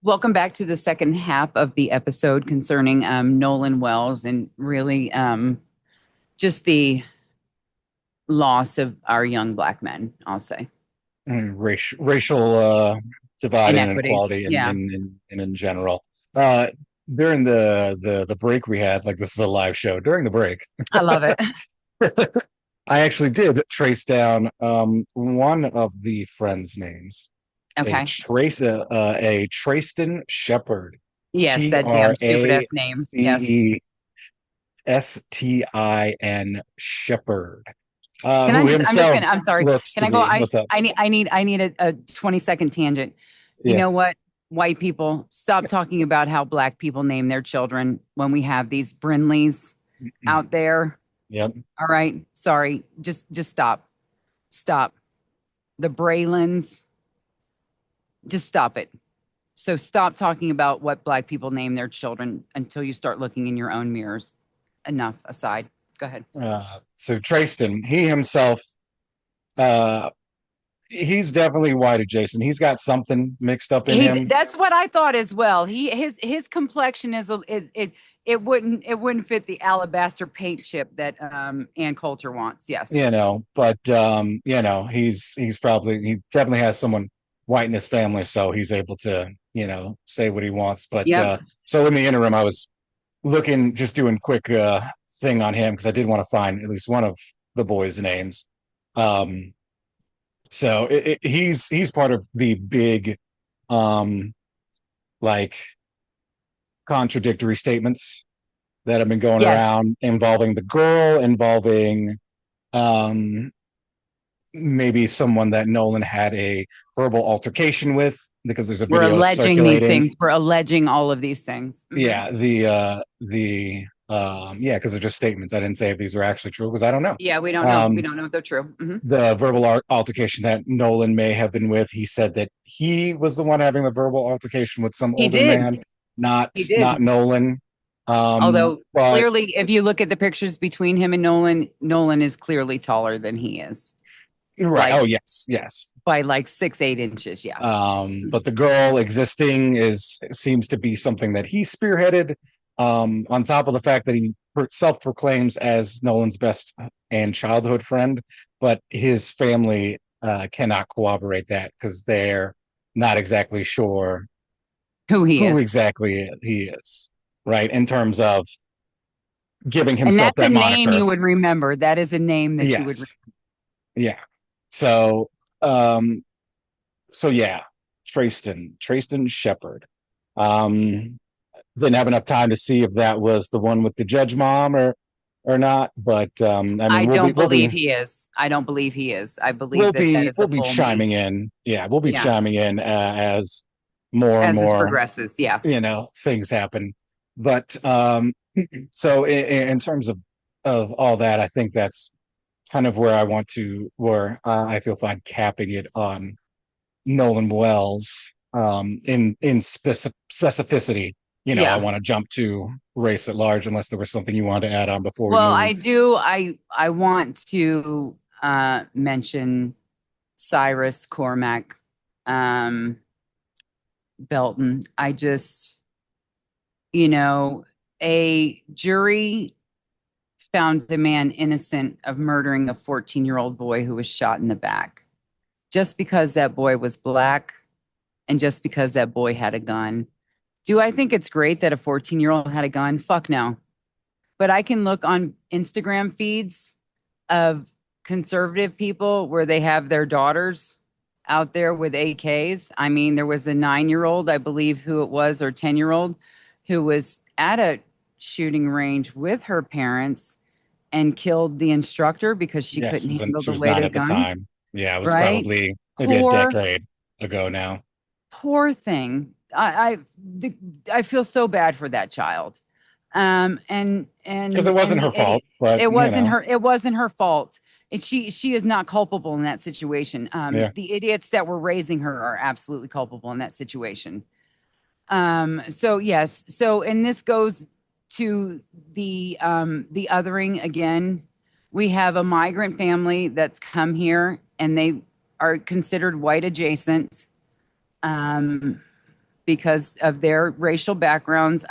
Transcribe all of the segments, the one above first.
Welcome back to the second half of the episode concerning Nolan Wells and really just the loss of our young black men, I'll say. Racial divide and Inequities. inequality Yeah, in general. Uh, During the break we had, like this is a live show. During the break, I love it. I actually did trace down one of the friends' names, Okay. a Trayston Shepherd, Yes, T that damn R stupid ass A name. C Yes. E Stin Shepherd, Can I who just, I'm just himself gonna, I'm sorry. looks Can to I go? be what's up? I need a 20-second tangent. You Yeah. know what? White people, stop talking about how black people name their children when we have these Brinleys out there. Yep. All right. Sorry. Just stop. Stop. The Braylons, just stop it. So stop talking about what black people name their children until you start looking in your own mirrors. Enough aside. Go ahead. So Trayston, he himself, uh, he's definitely white adjacent. He's got something mixed up in He him. that's what I thought as well. His complexion is it wouldn't fit the alabaster paint chip that Ann Coulter wants. Yes. He's probably he definitely has someone white in his family, so he's able to, say what he wants. But Yep. so in the interim, I was looking, just doing quick thing on him because I did want to find at least one of the boys' names. Um, he's part of the big um like contradictory statements that have been going Yes. around involving the girl, involving um maybe someone that Nolan had a verbal altercation with because there's a We're video alleging these circulating. things. We're alleging all of these things. Yeah, yeah, because they're just statements. I didn't say if these are actually true because I don't know. Yeah, we don't know. We Um don't know if they're true. the verbal altercation that Nolan may have been with, he said that he was the one having the verbal altercation with some He older man, did. He not did. Nolan. Although But clearly, if you look at the pictures between him and Nolan, Nolan is clearly taller than he is, right, like oh yes, yes. by like 6, 8 inches. Yeah. But the girl existing is seems to be something that he spearheaded. On top of the fact that he self proclaims as Nolan's best and childhood friend, but his family cannot corroborate that because they're not exactly sure Who he who is. exactly he is, right? In terms of giving And himself that's a that name moniker. you would remember. That is a name that you would. Yes, yeah. So, um, so yeah, Trayston Shepherd. Um, didn't have enough time to see if that was the one with the judge mom or not, but I mean, I don't believe he is. I don't believe he is. I believe that that is we'll the be full name. chiming in. Yeah, we'll be Yeah. chiming in as more and As this more, progresses. Yeah. things happen. But so in terms of all that, I think that's kind of where I want to, where I feel fine capping it on Nolan Wells in specificity. I Yeah. want to jump to race at large unless there was something you wanted to add on before we Well, move. I do. I want to mention Cyrus Cormac um, Belton. I just, you know, a jury found the man innocent of murdering a 14-year-old boy who was shot in the back. Just because that boy was black and just because that boy had a gun. Do I think it's great that a 14-year-old had a gun? Fuck no. But I can look on Instagram feeds of conservative people where they have their daughters out there with AKs. I mean, there was a 9-year-old, I believe who it was, or 10-year-old who was at a shooting range with her parents and killed the instructor because she Yes, couldn't handle she the was weight nine of the at the gun, time. Yeah, it was right? probably maybe a Poor, decade ago now. poor thing. I feel so bad for that child. And Because it wasn't the her fault, idiot, but it wasn't her fault. And she is not culpable in that situation. yeah, The idiots that were raising her are absolutely culpable in that situation. So yes, so and this goes to the othering again. We have a migrant family that's come here and they are considered white adjacent. Um, because of their racial backgrounds.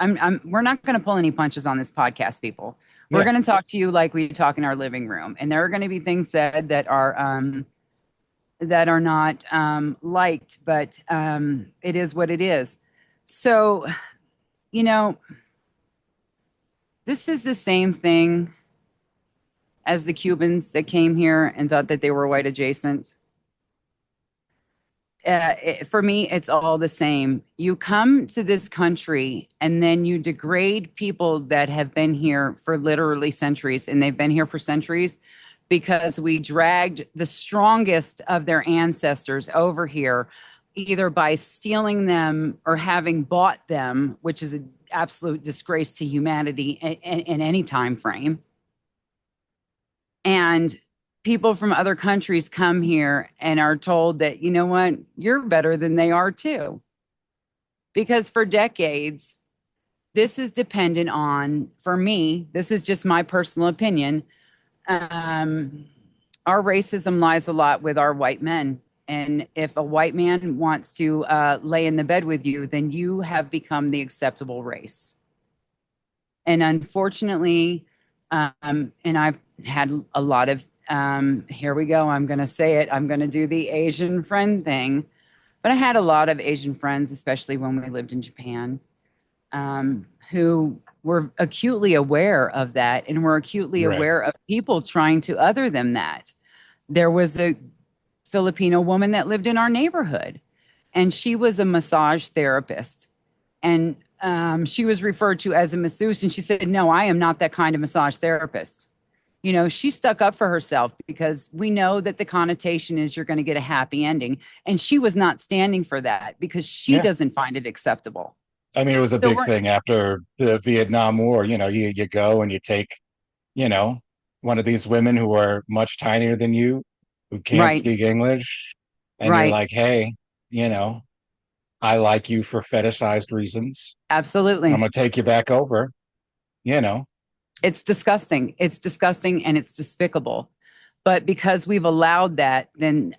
We're not going to pull any punches on this podcast, people. We're Yeah. going to talk to you like we talk in our living room, and there are going to be things said that are not liked, but it is what it is. So, you know, this is the same thing as the Cubans that came here and thought that they were white adjacent. For me, it's all the same. You come to this country and then you degrade people that have been here for literally centuries, and they've been here for centuries because we dragged the strongest of their ancestors over here, either by stealing them or having bought them, which is an absolute disgrace to humanity in any time frame. And people from other countries come here and are told that, you know what, you're better than they are too. Because for decades, this is dependent on, for me, this is just my personal opinion. Um, our racism lies a lot with our white men. And if a white man wants to lay in the bed with you, then you have become the acceptable race. And unfortunately, and I've had a lot of, here we go, I'm going to say it, I'm going to do the Asian friend thing. But I had a lot of Asian friends, especially when we lived in Japan, who were acutely aware of that and were acutely Right. aware of people trying to other them that. There was a Filipino woman that lived in our neighborhood, and she was a massage therapist. And she was referred to as a masseuse, and she said, "No, I am not that kind of massage therapist." You know, she stuck up for herself because we know that the connotation is you're going to get a happy ending. And she was not standing for that because she Yeah. doesn't find it acceptable. I mean, it was a So big we're thing after the Vietnam War. You go and you take, you know, one of these women who are much tinier than you, who can't right, speak English, and you're right. like, hey, you know, I like you for fetishized reasons. I'm Absolutely. gonna take you back over, you know. It's disgusting. It's disgusting and it's despicable. But because we've allowed that, then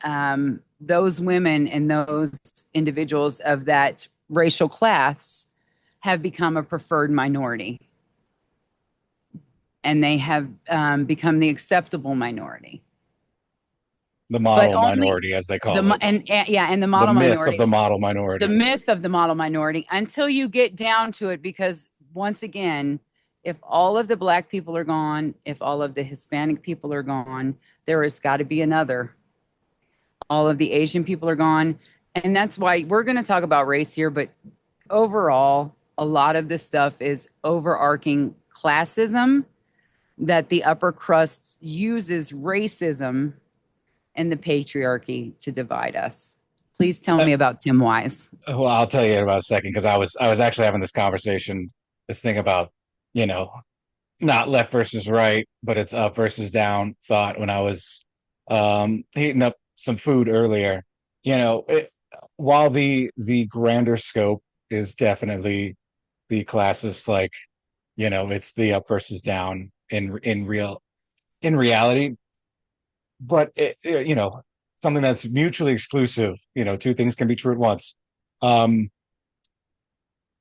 those women and those individuals of that racial class have become a preferred minority, and they have become the acceptable minority. The But model only minority, as they the call it, and yeah, and the the model myth of minority, the model the minority. myth of the model minority, until you get down to it. Because once again, if all of the black people are gone, if all of the Hispanic people are gone, there has got to be another. All of the Asian people are gone. And that's why we're going to talk about race here. But overall, a lot of this stuff is overarching classism, that the upper crust uses racism and the patriarchy to divide us. Please tell Uh, me about Tim Wise. well, I'll tell you in about a second because I was actually having this conversation, this thing about, you know, not left versus right, but it's up versus down thought when I was heating up some food earlier. While the grander scope is definitely the classist, like, it's the up versus down in reality, but something that's mutually exclusive. Two things can be true at once. Um,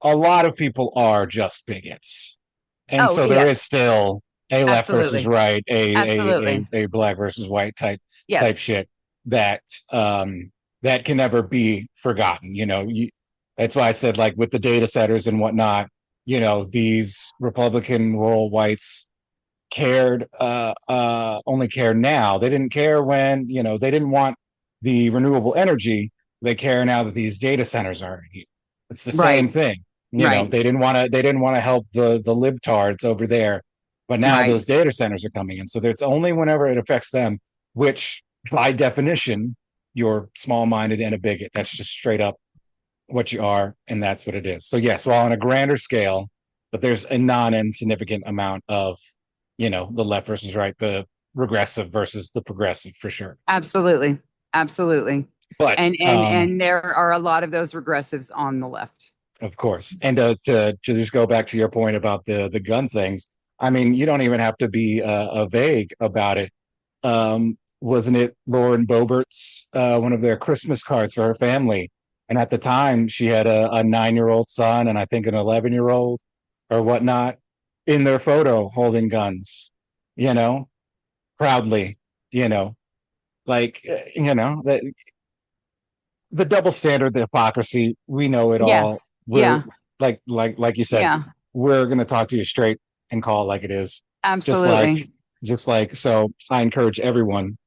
a lot of people are just bigots. And Oh, so there is yes, still a left versus absolutely. right, Absolutely. a black versus white type Yes. shit that that can never be forgotten. That's why I said, like, with the data setters and whatnot, these Republican rural whites cared only care now. They didn't care when, they didn't want the renewable energy. They care now that these data centers are here. It's the same Right. thing. Right. They didn't want to help the libtards over there, but now Right. those data centers are coming in. So it's only whenever it affects them, which by definition, you're small-minded and a bigot. That's just straight up what you are, and that's what it is. So yes, while on a grander scale, but there's a non-insignificant amount of, the left versus right, the regressive versus the progressive for sure. Absolutely. Absolutely. But And there are a lot of those regressives on the left. of course, and to just go back to your point about the gun things, I mean, you don't even have to be vague about it. Wasn't it Lauren Boebert's one of their Christmas cards for her family? And at the time, she had a 9-year-old son and I think an 11-year-old or whatnot in their photo holding guns, you know, proudly, you know, the double standard, the hypocrisy, we know it all. Yes. We're Yeah. like you said, Yeah. we're going to talk to you straight and call it like it is. Just like, Absolutely. just like, so I encourage everyone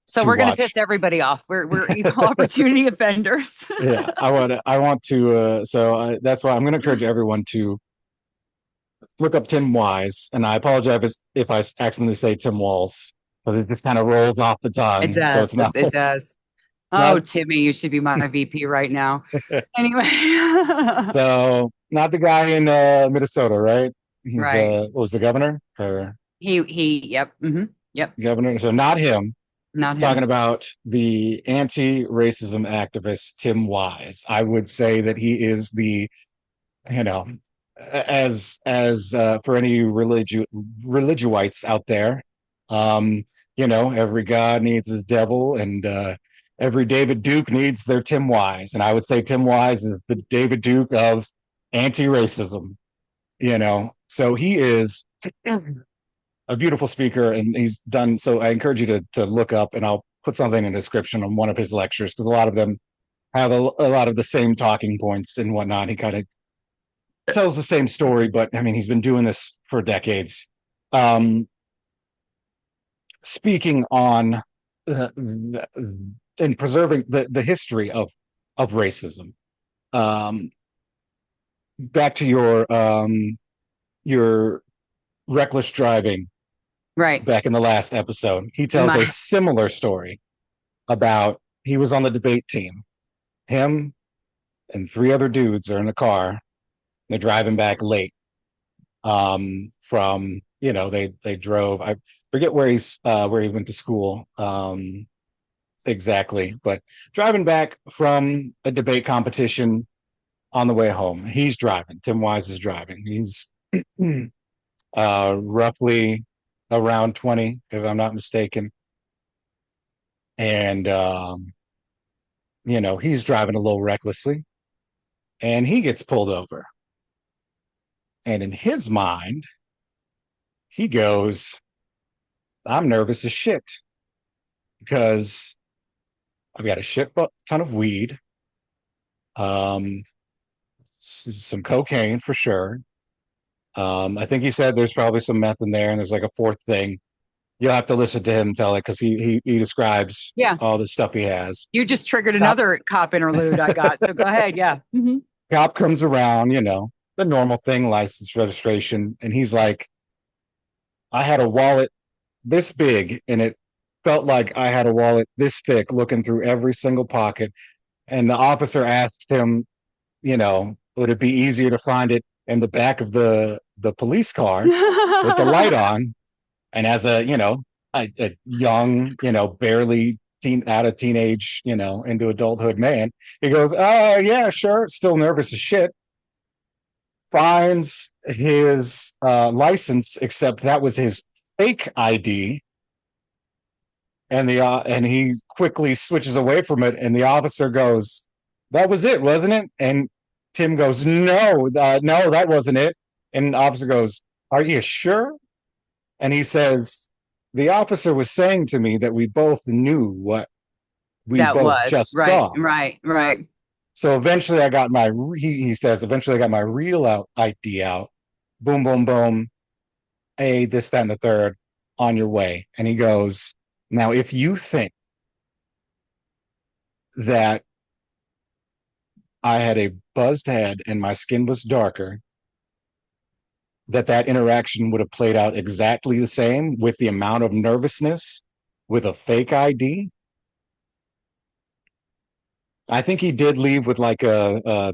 So to we're going to watch. piss everybody off. We're equal opportunity offenders. Yeah, I want to, that's why I'm going to encourage everyone to look up Tim Wise. And I apologize if I accidentally say Tim Walls, but it just kind of rolls off the It tongue. So does. It does. it's Oh, not, Timmy, you should be my VP right now. Anyway. so not the guy in Minnesota, right? He's, Right. what was the governor or Yep. Yep. governor? So not him. Not Talking him. about the anti-racism activist Tim Wise. I would say that he is the, you know, as for any religioites out there, um, every god needs his devil, and every David Duke needs their Tim Wise, and I would say Tim Wise is the David Duke of anti-racism. So he is a beautiful speaker, and he's done so. I encourage you to look up, and I'll put something in the description on one of his lectures because a lot of them have a lot of the same talking points and whatnot. He kind of tells the same story, but I mean, he's been doing this for decades. Um, Speaking on and preserving the history of racism. Um, Back to your reckless driving Right. back in the last episode. He tells a My similar story about he was on the debate team. Him and three other dudes are in the car. They're driving back late from they drove. I forget where he went to school exactly, but driving back from a debate competition on the way home. He's driving. Tim Wise is driving. He's roughly around 20, if I'm not mistaken. And he's driving a little recklessly and he gets pulled over. And in his mind, he goes, I'm nervous as shit because I've got a shit ton of weed, um, some cocaine for sure. I think he said there's probably some meth in there, and there's like a fourth thing. You'll have to listen to him tell it because he describes yeah. all the stuff he has. You just triggered Cop another cop interlude I got. So go ahead. Yeah. cop comes around, the normal thing, license, registration, and he's like, I had a wallet this big, and it felt like I had a wallet this thick, looking through every single pocket. And the officer asked him, would it be easier to find it in the back of the police car with the light on? And as a young, barely out of teenage, into adulthood man, he goes, "Oh yeah, sure." Still nervous as shit. Finds his license, except that was his fake ID, and he quickly switches away from it, and the officer goes, "That was it, wasn't it?" And Tim goes, "No, no, that wasn't it." And the officer goes, "Are you sure?" And he says, the officer was saying to me that we both knew what we That both was just right. saw. Right. Right. So eventually I got he says, eventually I got my real ID out. Boom, boom, boom. Hey, this, that, and the third on your way. And he goes, now, if you think that I had a buzzed head and my skin was darker, that interaction would have played out exactly the same with the amount of nervousness with a fake ID, I think he did leave with like a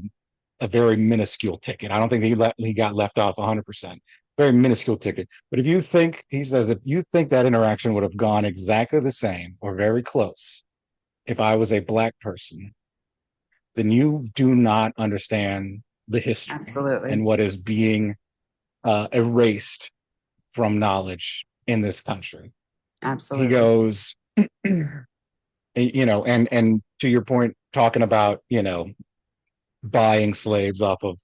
very minuscule ticket. I don't think he got left off 100%. Very minuscule ticket. But if you think he says if you think that interaction would have gone exactly the same or very close if I was a black person, then you do not understand the history and Absolutely. what is being erased from knowledge in this country. He Absolutely. goes, and to your point, talking about, buying slaves off of,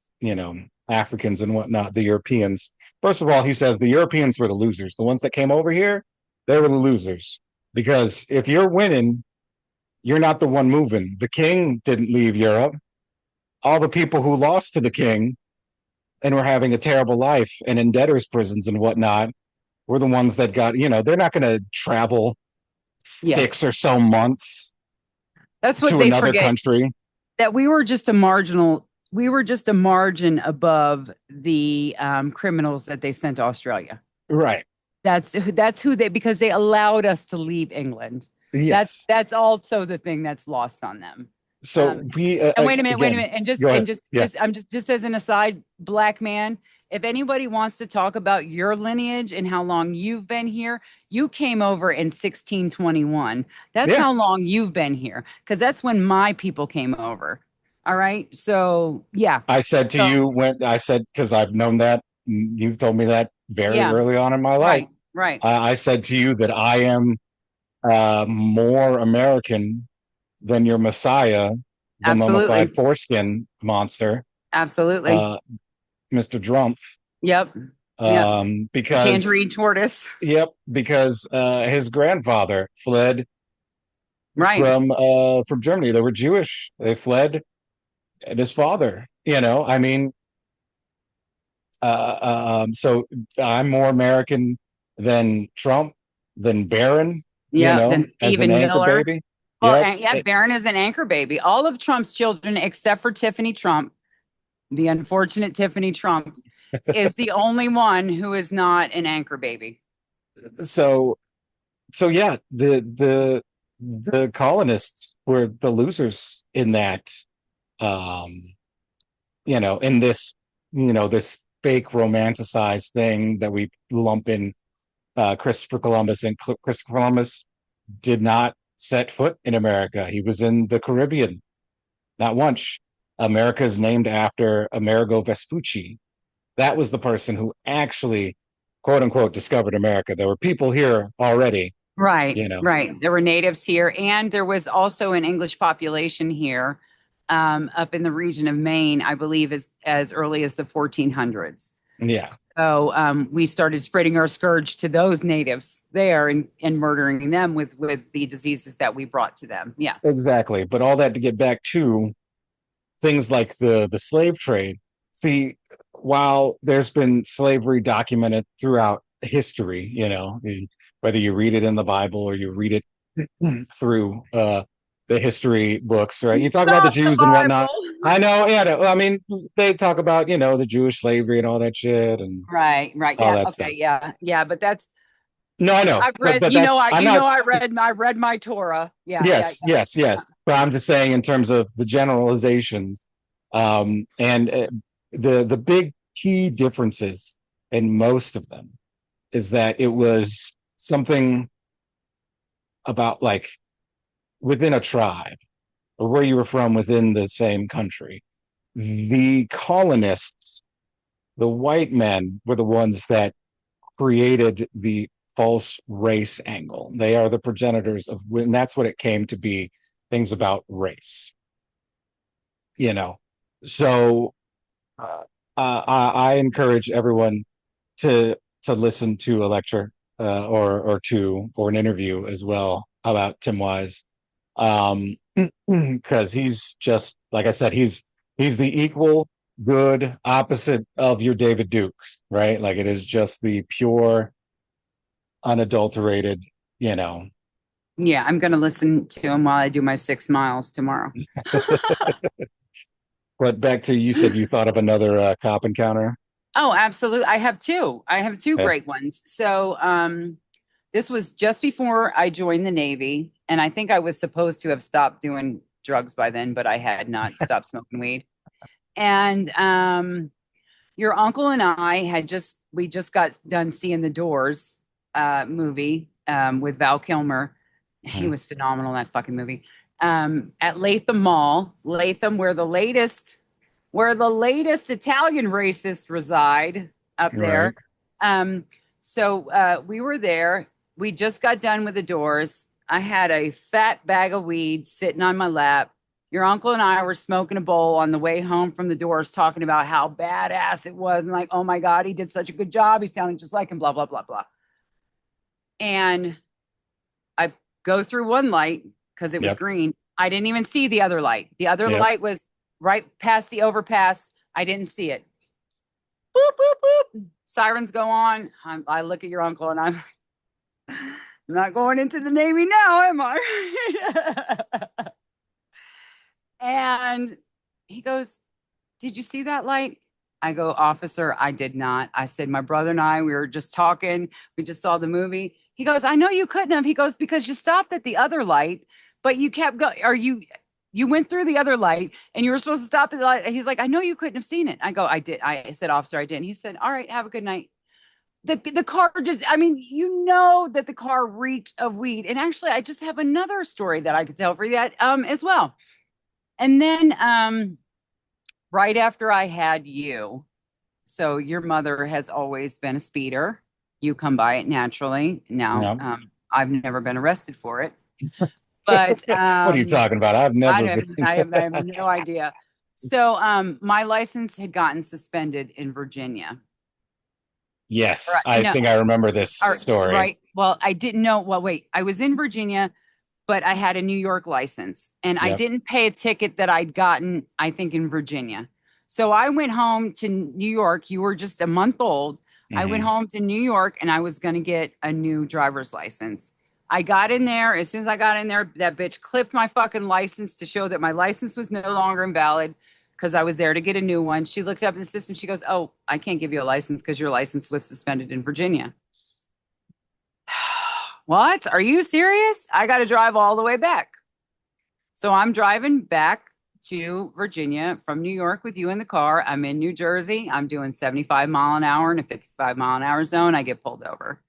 Africans and whatnot, the Europeans. First of all, he says the Europeans were the losers. The ones that came over here, they were the losers. Because if you're winning, you're not the one moving. The king didn't leave Europe. All the people who lost to the king and were having a terrible life and in debtors' prisons and whatnot were the ones that got, they're not going to travel six Yes. or so months That's what to they another forget, country. that we were just a margin above the criminals that they sent to Australia. Right. That's who they, because they allowed us to leave England. Yes. That's also the thing that's lost on them. So Um, we, and wait a again, minute, go ahead. and Yeah. just as an aside, black man, if anybody wants to talk about your lineage and how long you've been here, you came over in 1621. That's Yeah. how long you've been here, because that's when my people came over. All right, so yeah, I said to so you when I said, because I've known that, you've told me that very yeah, early on in my life. right, right, I said to you that I am more American than your Messiah, the mummified absolutely, foreskin monster, absolutely, uh, Mr. Drumpf, yep, yep, the because, tangerine tortoise, yep, because his grandfather fled right, from Germany. They were Jewish. They fled, and his father. I mean, so I'm more American than Trump, than Barron. yep. Then As an Stephen anchor Miller. baby. Well, Yep, and yeah, Barron is an anchor baby. All of Trump's children, except for Tiffany Trump, the unfortunate Tiffany Trump, is the only one who is not an anchor baby. so yeah, the colonists were the losers in that, um in this, this fake romanticized thing that we lump in Christopher Columbus. And Christopher Columbus did not set foot in America. He was in the Caribbean, not once. America is named after Amerigo Vespucci. That was the person who actually, quote unquote, discovered America. There were people here already, Right, you know. right. There were natives here, and there was also an English population here, up in the region of Maine, I believe, as early as the 1400s. Yeah, So we started spreading our scourge to those natives there, and murdering them with the diseases that we brought to them. Yeah. exactly. But all that to get back to things like the slave trade. See, while there's been slavery documented throughout history, whether you read it in the Bible or you read it through the history books, right? You talk about the Stop the Jews and whatnot. Bible. I know, yeah. No, I mean, they talk about the Jewish slavery and all that shit and Right, right. all Yeah. that Okay. stuff. Yeah. Yeah. But that's, No, I know, I've but read, that's I'm not. I read my Torah. Yeah. Yeah. Yes, yes, Yeah. yes. But I'm just saying in terms of the generalizations, and the big key differences in most of them is that it was something about like within a tribe or where you were from within the same country. The colonists, the white men, were the ones that created the false race angle. They are the progenitors of, and that's what it came to be, things about race, you know. So uh, I encourage everyone to listen to a lecture, or an interview as well about Tim Wise, because he's just like I said, he's the equal good opposite of your David Duke, right? Like it is just the pure, unadulterated, you know. Yeah. I'm going to listen to him while I do my 6 miles tomorrow. But back to, you said you thought of another cop encounter. Oh, absolutely. I have two. I have two Okay. great ones. So, this was just before I joined the Navy, and I think I was supposed to have stopped doing drugs by then, but I had not stopped smoking weed. And your uncle and I we just got done seeing the Doors movie with Val Kilmer. He Mhm. was phenomenal in that fucking movie. At Latham Mall, Latham, where the latest Italian racists reside up Right. there. So we were there. We just got done with the Doors. I had a fat bag of weed sitting on my lap. Your uncle and I were smoking a bowl on the way home from the doors, talking about how badass it was. And like, oh my God, he did such a good job. He's sounding just like him, blah, blah, blah, blah. And I go through one light because it was Yep. green. I didn't even see the other light. The other Yep. light was right past the overpass. I didn't see it. Boop, boop, boop. Sirens go on. I look at your uncle and I'm not going into the Navy now, am I? And he goes, did you see that light? I go, officer, I did not. I said, my brother and I, we were just talking. We just saw the movie. He goes, I know you couldn't have. He goes, because you stopped at the other light, but you kept going. Or you went through the other light and you were supposed to stop at the light. He's like, I know you couldn't have seen it. I go, I did. I said, officer, I didn't. He said, all right, have a good night. The car just, I mean, you know that the car reeked of weed. And actually, I just have another story that I could tell for that as well. And then right after I had you, so your mother has always been a speeder. You come by it naturally. Now, Yep. I've never been arrested for it, but What are you talking about? I've I never don't, been. I have no idea. So, my license had gotten suspended in Virginia. Yes, I No, think I remember this story. right. Well, I didn't know. Well, wait, I was in Virginia, but I had a New York license and I Yep. didn't pay a ticket that I'd gotten, I think, in Virginia. So I went home to New York. You were just a month old. I went Hmm. home to New York and I was going to get a new driver's license. I got in there. As soon as I got in there, that bitch clipped my fucking license to show that my license was no longer invalid because I was there to get a new one. She looked up in the system. She goes, oh, I can't give you a license because your license was suspended in Virginia. What? Are you serious? I got to drive all the way back. So I'm driving back to Virginia from New York with you in the car. I'm in New Jersey. I'm doing 75 mile an hour in a 55 mile an hour zone. I get pulled over.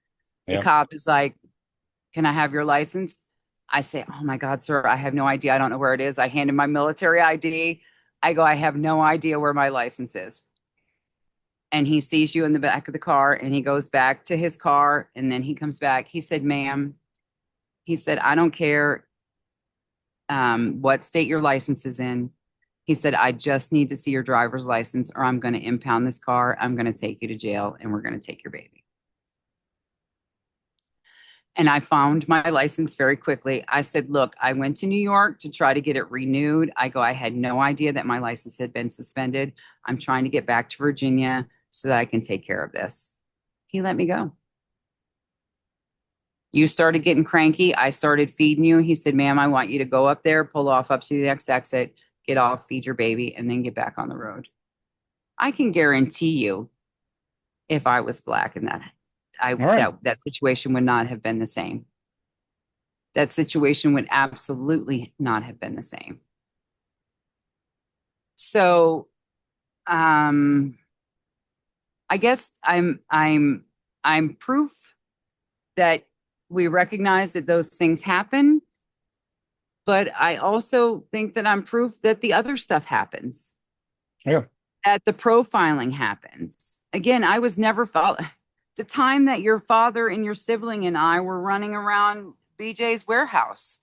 The Yep. cop is like, can I have your license? I say, oh my God, sir, I have no idea. I don't know where it is. I hand him my military ID. I go, I have no idea where my license is. And he sees you in the back of the car and he goes back to his car and then he comes back. He said, ma'am, he said, I don't care what state your license is in. He said, I just need to see your driver's license or I'm going to impound this car. I'm going to take you to jail and we're going to take your baby. And I found my license very quickly. I said, look, I went to New York to try to get it renewed. I go, I had no idea that my license had been suspended. I'm trying to get back to Virginia so that I can take care of this. He let me go. You started getting cranky. I started feeding you. He said, ma'am, I want you to go up there, pull off up to the next exit, get off, feed your baby, and then get back on the road. I can guarantee you, if I was black and All right. that situation would not have been the same. That situation would absolutely not have been the same. So, um, I guess I'm proof that we recognize that those things happen, but I also think that I'm proof that the other stuff happens, Yeah. that the profiling happens. Again, I was never the time that your father and your sibling and I were running around BJ's warehouse,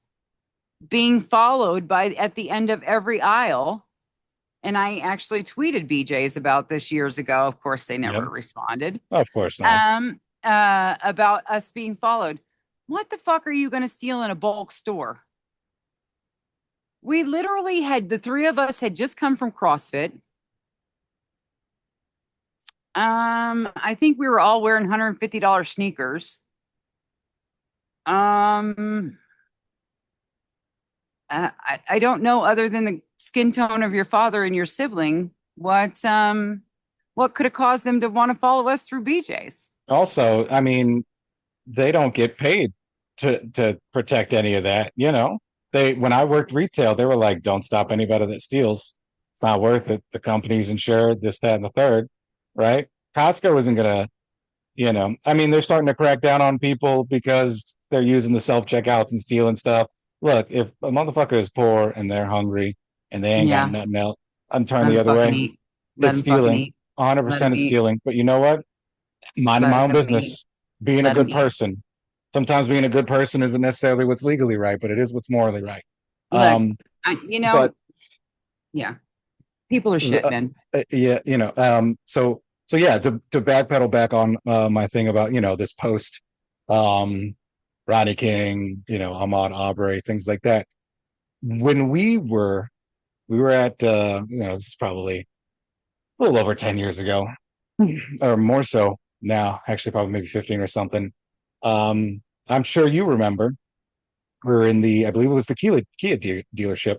being followed by at the end of every aisle. And I actually tweeted BJ's about this years ago. Of course, they Yep. never responded. Of course not. About us being followed. What the fuck are you going to steal in a bulk store? We literally had the three of us had just come from CrossFit. I think we were all wearing $150 sneakers. Um, I don't know other than the skin tone of your father and your sibling what could have caused them to want to follow us through BJ's. Also, I mean, they don't get paid to protect any of that, you know. They when I worked retail, they were like, don't stop anybody that steals. It's not worth it. The company's insured, this, that, and the third, right? Costco isn't gonna, you know, I mean, they're starting to crack down on people because they're using the self-checkouts and stealing stuff. Look, if a motherfucker is poor and they're hungry and they ain't got Yeah, nothing else, I'm turning let the them other fucking way. eat. Let It's them fucking stealing. eat. Let 100% them it's eat. stealing. But you know what? Minding my Let own them eat. business, being a Let them good eat. person. sometimes being a good person isn't necessarily what's legally right, but it is what's morally right. Look, Um, you but know, yeah, people are shit, uh, man. yeah, so yeah, to backpedal back on my thing about this post, um, Rodney King, Ahmaud Arbery, things like that. When we were at this is probably a little over 10 years ago, or more so now, actually probably maybe 15 or something. I'm sure you remember we were in I believe it was the Kia dealership,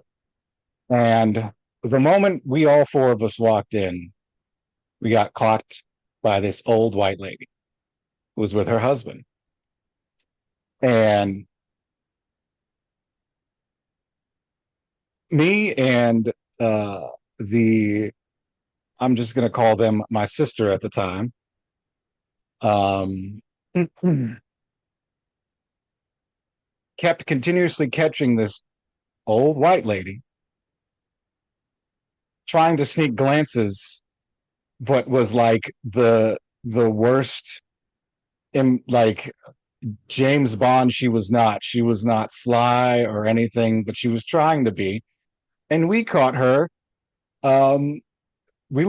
and the moment we all four of us walked in, we got clocked by this old white lady who was with her husband. And me and uh, the, I'm just going to call them my sister at the time, um, kept continuously catching this old white lady trying to sneak glances, but was like the worst in like James Bond. She was not sly or anything, but she was trying to be. And we caught her. Um, we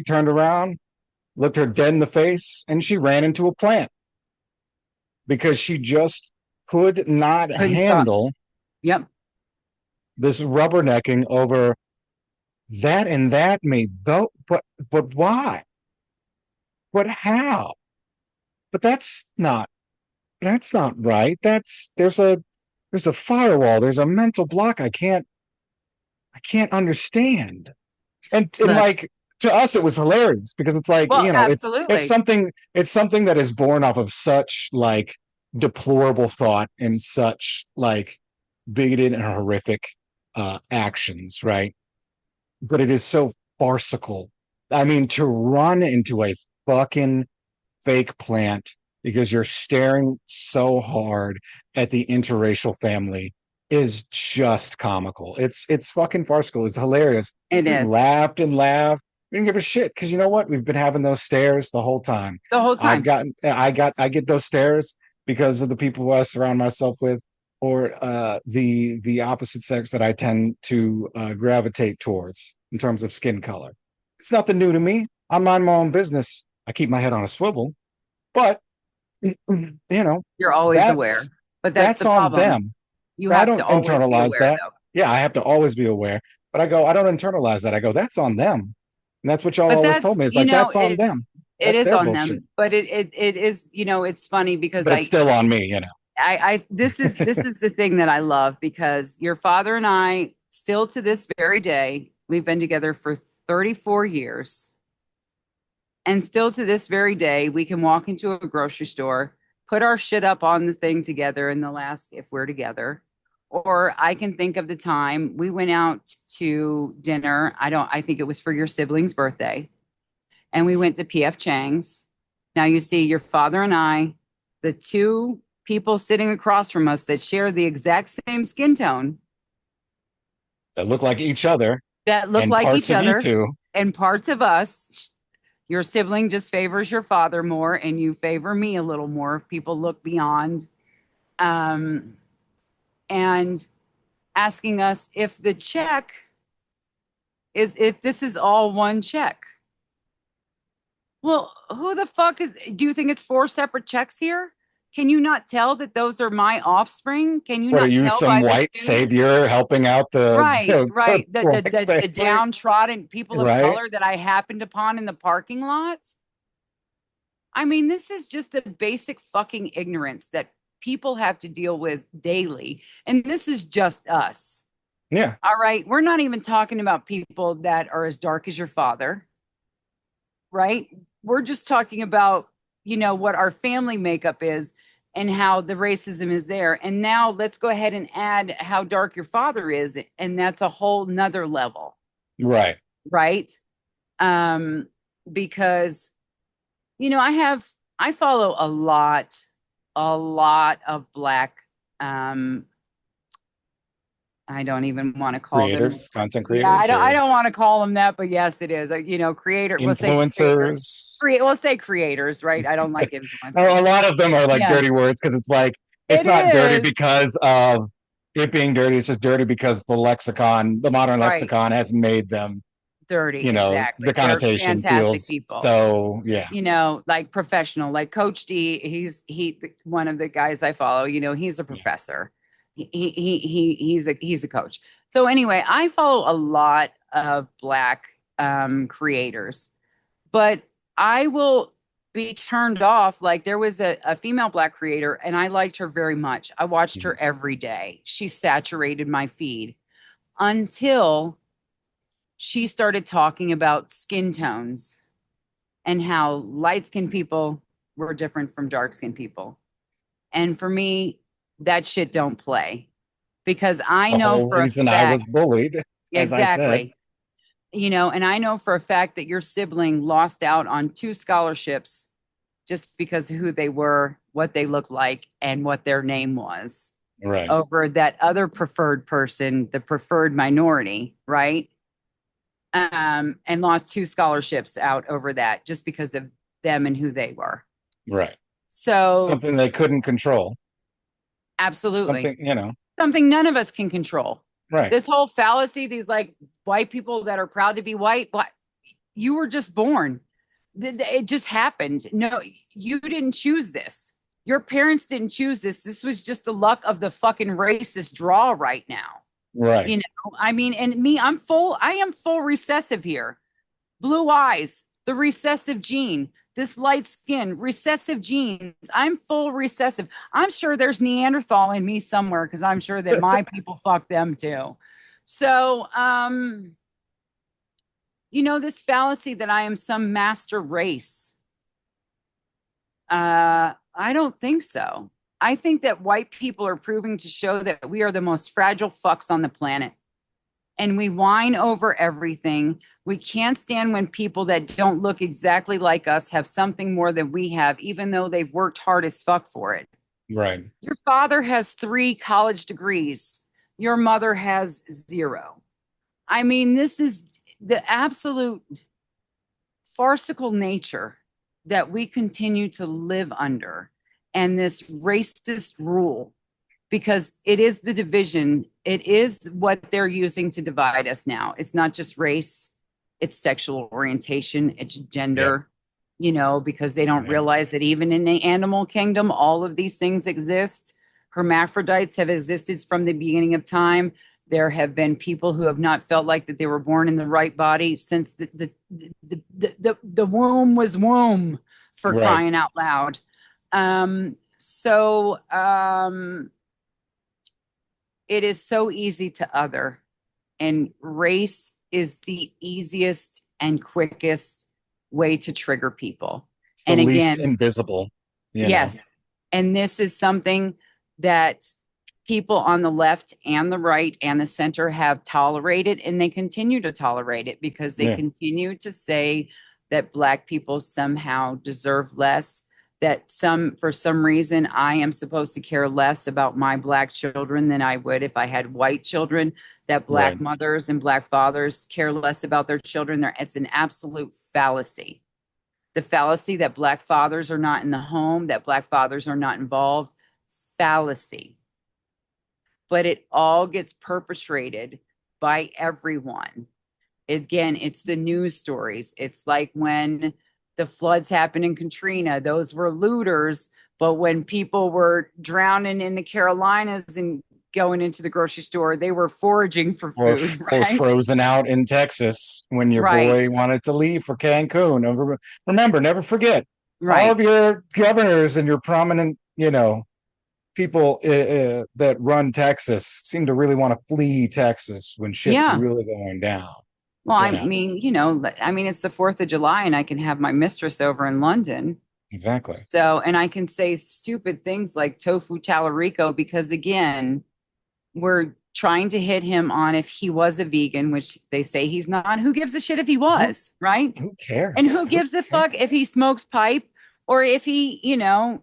turned around, looked her dead in the face, and she ran into a plant because she just could not Couldn't stop. handle Yep. this rubbernecking over that and that made though. But why? But how? But that's not right. There's a firewall. There's a mental block. I can't understand. And Look, like to us, it was hilarious because it's like well, it's absolutely. something that is born off of such like deplorable thought and such like bigoted and horrific actions, right? But it is so farcical. I mean, to run into a fucking fake plant because you're staring so hard at the interracial family is just comical. It's fucking farcical. It's hilarious. It We is laughed and laughed. We didn't give a shit because you know what? We've been having those stares the whole time. the whole time. I get those stares because of the people who I surround myself with, or the opposite sex that I tend to gravitate towards in terms of skin color. It's nothing new to me. I mind my own business. I keep my head on a swivel, but you know, You're always aware, that's but that's that's the on problem. them. You I have to don't always be internalize aware, that. though. Yeah, I have to always be aware, but I don't internalize that. I go, that's on them. And that's what y'all But always told that's, me. It's like, that's on them. it That's is their on bullshit. them. But it is, it's funny because But it's still on me. this is the thing that I love because your father and I still to this very day, we've been together for 34 years. And still to this very day, we can walk into a grocery store, put our shit up on the thing together in the last, if we're together. Or I can think of the time we went out to dinner. I think it was for your sibling's birthday. And we went to PF Chang's. Now you see your father and I, the two people sitting across from us that share the exact same skin tone, That look like each other that look and like parts each of you other, too. and parts of us. Your sibling just favors your father more, and you favor me a little more if people look beyond. Um, and asking us if this is all one check. Well, who the fuck do you think it's four separate checks here? Can you not tell that those are my offspring? Can you What are not you, tell some by the white food? savior helping out Right, the right. black The family? downtrodden people of Right? color that I happened upon in the parking lot. I mean, this is just the basic fucking ignorance that people have to deal with daily. And this is just us. Yeah. All right. We're not even talking about people that are as dark as your father, right? We're just talking about, what our family makeup is and how the racism is there. And now let's go ahead and add how dark your father is. And that's a whole nother level, Right. right? Um, because I follow a lot of black um I don't even want to call them. Creators, content Yeah, creators, I or don't want to call them that, but yes, it is. Creator. We'll say creators. influencers. We'll say creators, right? I don't like A influencers. lot of them are like Yeah, dirty words because it's like it's it not dirty is. because of it being dirty. It's just dirty because the modern Right. lexicon has made them, Dirty. the Exactly. They're connotation fantastic feels people. so, yeah, Like professional, like Coach D. One of the guys I follow. He's a yeah. professor. He's a coach. So anyway, I follow a lot of black creators, but I will be turned off. Like there was a female black creator, and I liked her very much. I watched Mhm. her every day. She saturated my feed until she started talking about skin tones and how light skinned people were different from dark skinned people. And for me, that shit don't play because I The know whole for a reason I was fact, bullied, as I said. exactly, and I know for a fact that your sibling lost out on two scholarships just because of who they were, what they looked like, and what their name was Right, over that other preferred person, the preferred minority, right? And lost two scholarships out over that just because of them and who they were. right. So, Something they couldn't control. absolutely. Something, you know, Something none of us can control. right, This whole fallacy, these like white people that are proud to be white, what you were just born. It just happened. No, you didn't choose this. Your parents didn't choose this. This was just the luck of the fucking racist draw right now. right. I mean, and me, I am full recessive here. Blue eyes, the recessive gene, this light skin, recessive genes. I'm full recessive. I'm sure there's Neanderthal in me somewhere because I'm sure that my people fuck them too. So, this fallacy that I am some master race, I don't think so. I think that white people are proving to show that we are the most fragile fucks on the planet and we whine over everything. We can't stand when people that don't look exactly like us have something more than we have, even though they've worked hard as fuck for it. Right. Your father has 3 college degrees, your mother has 0. I mean, this is the absolute farcical nature that we continue to live under and this racist rule because it is the division. It is what they're using to divide us now. It's not just race, it's sexual orientation, it's Yep. gender, because they don't Yep. realize that even in the animal kingdom, all of these things exist. Hermaphrodites have existed from the beginning of time. There have been people who have not felt like that they were born in the right body since the womb was womb for Right. crying out loud. So it is so easy to other, and race is the easiest and quickest way to trigger people. It's the And least again, invisible, you know. yes, and this is something that people on the left and the right and the center have tolerated, and they continue to tolerate it because they Yeah. continue to say that black people somehow deserve less, that for some reason I am supposed to care less about my black children than I would if I had white children, that black Right. mothers and black fathers care less about their children. It's an absolute fallacy. The fallacy that black fathers are not in the home, that black fathers are not involved, fallacy. But it all gets perpetrated by everyone. Again, it's the news stories. It's like when the floods happened in Katrina, those were looters. But when people were drowning in the Carolinas and going into the grocery store, they were foraging for food, Or right? frozen out in Texas when your Right, boy wanted to leave for Cancun. Remember, never forget all right. of your governors and your prominent, people that run Texas seem to really want to flee Texas when shit's Yeah. really going down. Well, I You know, mean, it's the 4th of July and I can have my mistress over in London. exactly. So, and I can say stupid things like tofu talarico because again, we're trying to hit him on if he was a vegan, which they say he's not. Who gives a shit if he Who was, right? who And cares? who Who gives a cares? fuck if he smokes pipe or if he,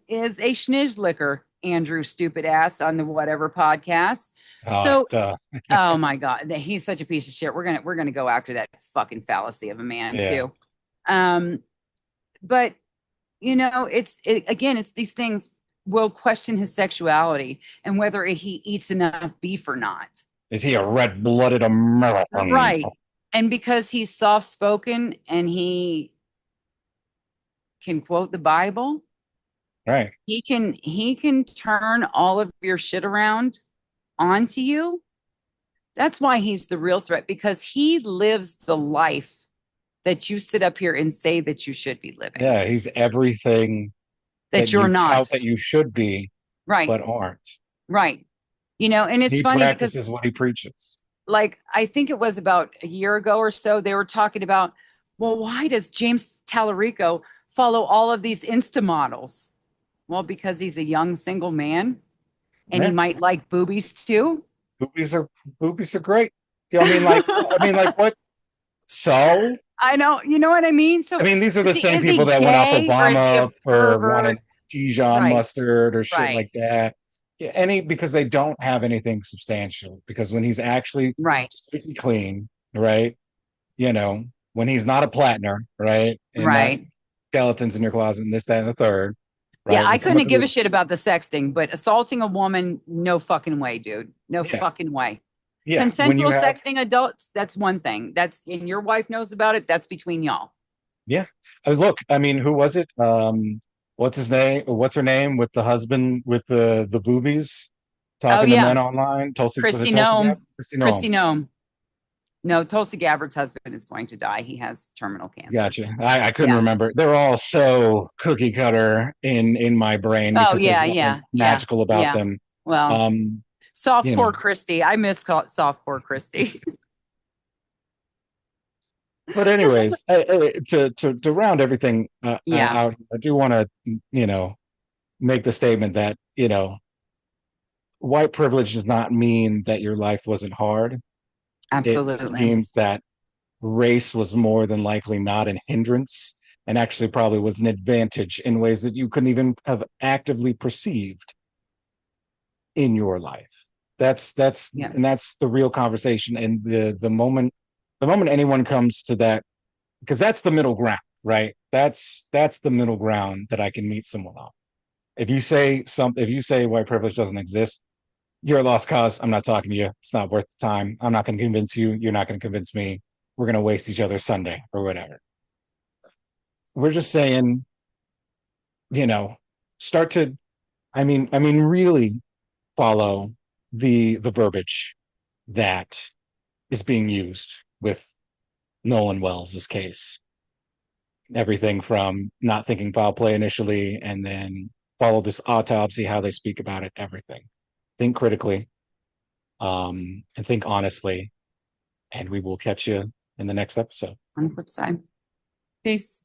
is a schnizzlicker, Andrew stupid ass on the whatever podcast. So, Duh. oh my God, he's such a piece of shit. We're gonna go after that fucking fallacy of a man Yeah. too. Um, but again, it's these things will question his sexuality and whether he eats enough beef or not. Is he a red-blooded American? Right. And because he's soft spoken and he can quote the Bible, Right. he can turn all of your shit around onto you. That's why he's the real threat because he lives the life that you sit up here and say that you should be living, Yeah, he's everything that that you're you not. tout that you should be, Right. but aren't. Right. And it's He funny because practices what he preaches. like I think it was about a year ago or so, they were talking about, well, why does James Tallarico follow all of these Insta models? Well, because he's a young single man and he Yeah, might like boobies too. boobies are boobies are great. Yeah, I mean, like what? So, I know, you know what I mean? So I mean, these are the same is people he that went off gay or is he a Obama for wanting pervert? Dijon Right, mustard or shit right, like that. Yeah, because they don't have anything substantial. Because when he's actually right, squeaky clean, right? You know, when he's not a platinum, right, and not right. skeletons in your closet and this, that, and the third, Yeah, right? When I someone couldn't give a is, shit about the sexting, but assaulting a woman, no fucking way, dude. No yeah, fucking way. yeah, when you Consensual have, sexting adults, that's one thing. That's and your wife knows about it. That's between y'all. yeah. Look, I mean, who was it? What's his name? What's her name with the husband with the boobies Oh talking to yeah, men online? Tulsi, was it Christy Tulsi Gabbard? Nome. Christy Christy Nome. Nome. No, Tulsi Gabbard's husband is going to die. He has terminal cancer. Gotcha. I couldn't Yeah. remember. They're all so cookie cutter in my brain Oh because there's yeah, nothing yeah, yeah, magical about yeah. them. Well, Um, you know. softcore Christy. I miss softcore Christy. But anyways, to round everything Yeah, out, I do want to make the statement that white privilege does not mean that your life wasn't hard. It just absolutely. means that race was more than likely not an hindrance and actually probably was an advantage in ways that you couldn't even have actively perceived in your life. That's Yeah, and that's the real conversation. And the moment anyone comes to that, because that's the middle ground, right? That's the middle ground that I can meet someone on. If you say white privilege doesn't exist, you're a lost cause. I'm not talking to you. It's not worth the time. I'm not going to convince you. You're not going to convince me. We're going to waste each other's Sunday or whatever. We're just saying, you know, start to, I mean, really follow the verbiage that is being used with Nolan Wells' case. Everything from not thinking foul play initially and then follow this autopsy, how they speak about it, everything. Think critically, and think honestly, and we will catch you in the next episode. on the flip side. Peace.